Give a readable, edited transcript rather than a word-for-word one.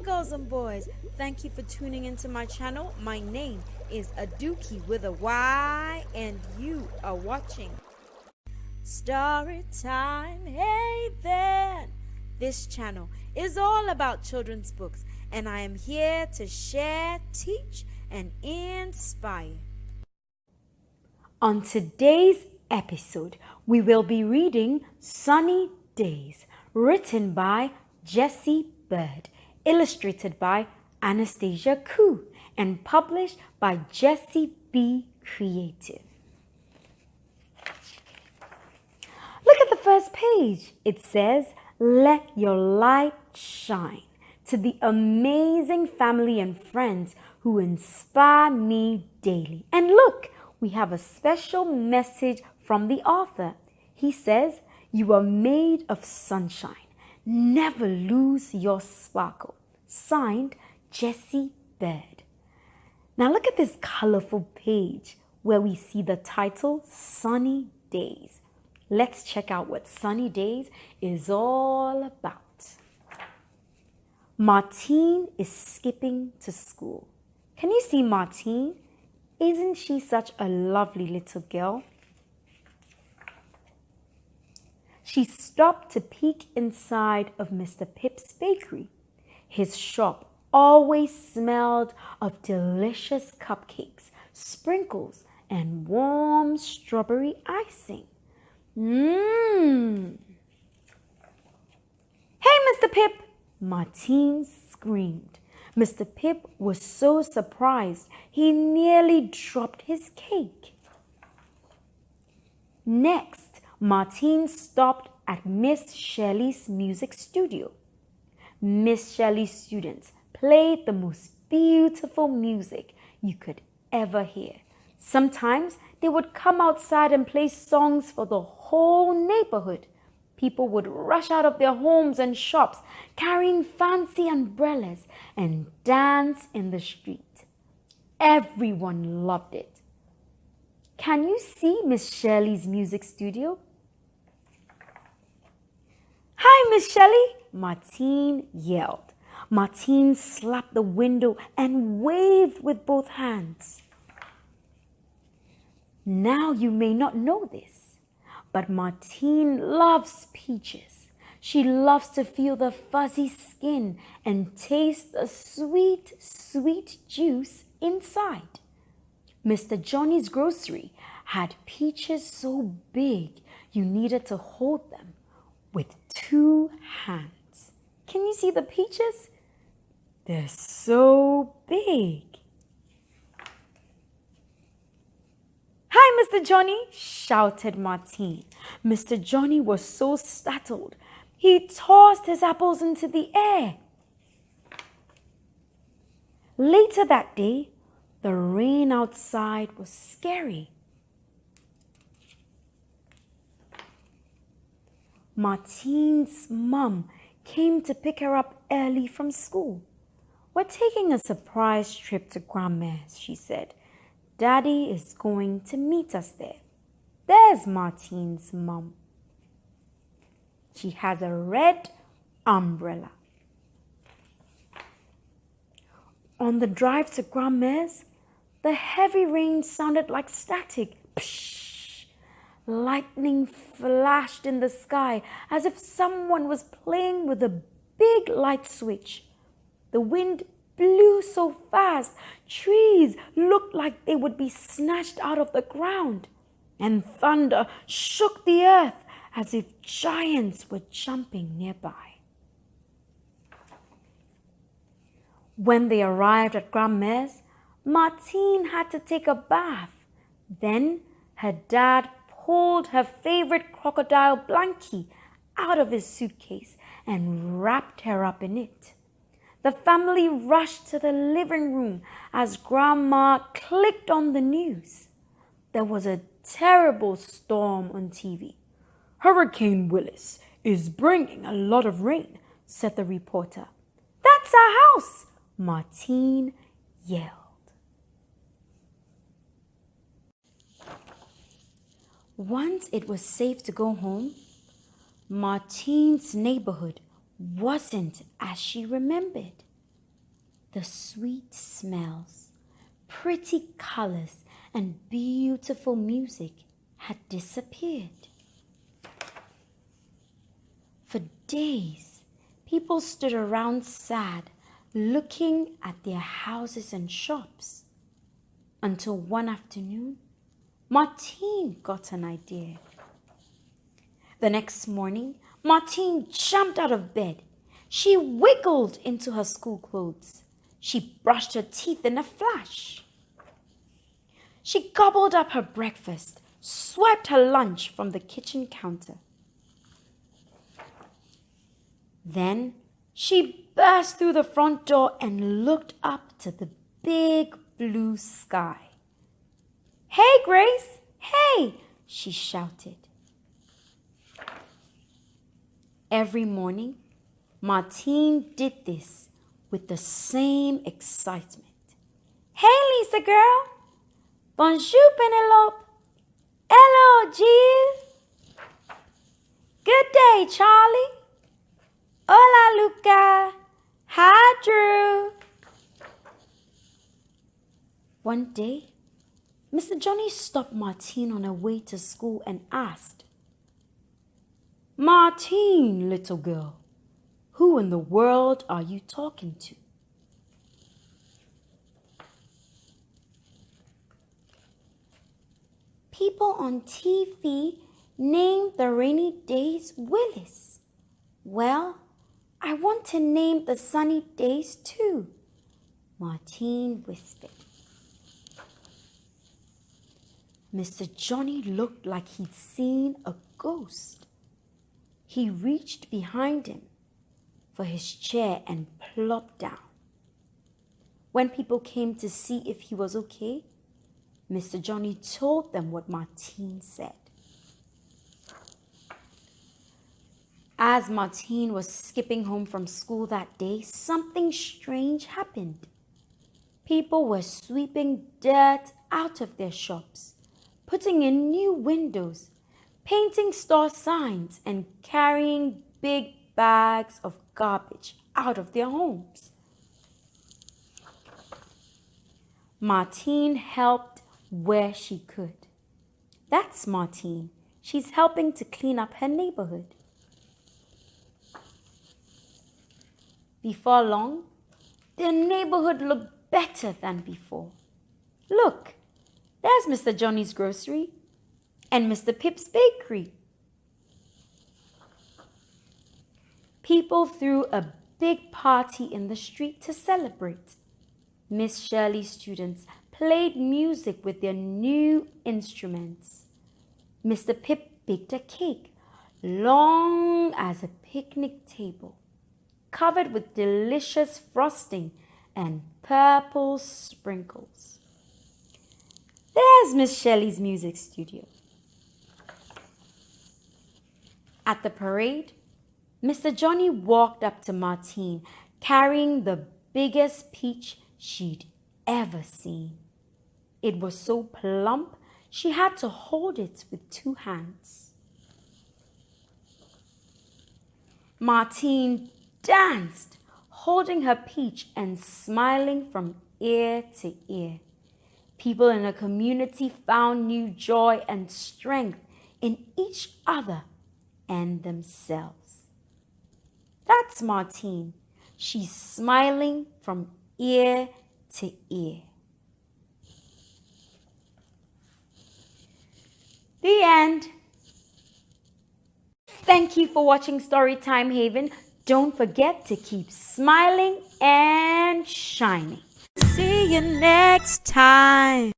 girls and boys. Thank you for tuning into my channel. My name is Aduki with a Y, and you are watching Storytime. Hey there! This channel is all about children's books, and I am here to share, teach, and inspire. On today's episode, we will be reading Sunny Days, written by Bryd, illustrated by Anastasiia Ku, and published by Jessie B. Creative. Look at the first page. It says, "Let your light shine," to the amazing family and friends who inspire me daily. And look, we have a special message from the author. He says, "You are made of sunshine. Never lose your sparkle." Signed, Jessie Bryd. Now look at this colorful page where we see the title, Sunny Days. Let's check out what Sunny Days is all about. Martine is skipping to school. Can you see Martine? Isn't she such a lovely little girl? She stopped to peek inside of Mr. Pip's bakery. His shop always smelled of delicious cupcakes, sprinkles, and warm strawberry icing. "Hey, Mr. Pip!" Martine screamed. Mr. Pip was so surprised he nearly dropped his cake. Next, Martine stopped at Miss Shelley's music studio. Miss Shelley's students played the most beautiful music you could ever hear. Sometimes they would come outside and play songs for the whole neighborhood. People would rush out of their homes and shops carrying fancy umbrellas and dance in the street. Everyone loved it. Can you see Miss Shelley's music studio? "Hi, Miss Shelley!" Martine yelled. Martine slapped the window and waved with both hands. Now you may not know this, but Martine loves peaches. She loves to feel the fuzzy skin and taste the sweet, sweet juice inside. Mr. Johnny's grocery had peaches so big you needed to hold them with 2 hands. Can you see the peaches? They're so big. "Hi, Mr. Johnny!" shouted Martine. Mr. Johnny was so startled, he tossed his apples into the air. Later that day, the rain outside was scary. Martine's mom came to pick her up early from school. "We're taking a surprise trip to Grandma's," she said. "Daddy is going to meet us there." There's Martine's mom. She has a red umbrella. On the drive to Grandma's, the heavy rain sounded like static. Psh! Lightning flashed in the sky as if someone was playing with a big light switch. The wind blew so fast, trees looked like they would be snatched out of the ground, and thunder shook the earth as if giants were jumping nearby. When they arrived at Grandma's, Martine had to take a bath. Then her dad pulled her favorite crocodile blankie out of his suitcase and wrapped her up in it. The family rushed to the living room as Grandma clicked on the news. There was a terrible storm on TV. "Hurricane Willis is bringing a lot of rain," said the reporter. "That's our house!" Martine yelled. Once it was safe to go home, Martine's neighborhood wasn't as she remembered. The sweet smells, pretty colors, and beautiful music had disappeared. For days, people stood around sad, looking at their houses and shops, until one afternoon, Martine got an idea. The next morning, Martine jumped out of bed. She wiggled into her school clothes. She brushed her teeth in a flash. She gobbled up her breakfast, swiped her lunch from the kitchen counter. Then she burst through the front door and looked up to the big blue sky. "Hey, Grace! Hey!" she shouted. Every morning, Martine did this with the same excitement. "Hey, Lisa girl! Bonjour, Penelope! Hello, Jill! Good day, Charlie! Hola, Luca! Hi, Drew!" One day, Mr. Johnny stopped Martine on her way to school and asked, "Martine, little girl, who in the world are you talking to?" "People on TV name the rainy days Willis. Well, I want to name the sunny days too," Martine whispered. Mr. Johnny looked like he'd seen a ghost. He reached behind him for his chair and plopped down. When people came to see if he was okay, Mr. Johnny told them what Martine said. As Martine was skipping home from school that day, something strange happened. People were sweeping dirt out of their shops, putting in new windows, painting store signs, and carrying big bags of garbage out of their homes. Martine helped where she could. That's Martine. She's helping to clean up her neighborhood. Before long, their neighborhood looked better than before. Look, there's Mr. Johnny's grocery and Mr. Pip's bakery. People threw a big party in the street to celebrate. Miss Shirley's students played music with their new instruments. Mr. Pip baked a cake, long as a picnic table, covered with delicious frosting and purple sprinkles. There's Miss Shelley's music studio. At the parade, Mr. Johnny walked up to Martine, carrying the biggest peach she'd ever seen. It was so plump, she had to hold it with 2 hands. Martine danced, holding her peach and smiling from ear to ear. People in the community found new joy and strength in each other and themselves. That's Martine. She's smiling from ear to ear. The end. Thank you for watching Storytime Haven. Don't forget to keep smiling and shining. See you next time.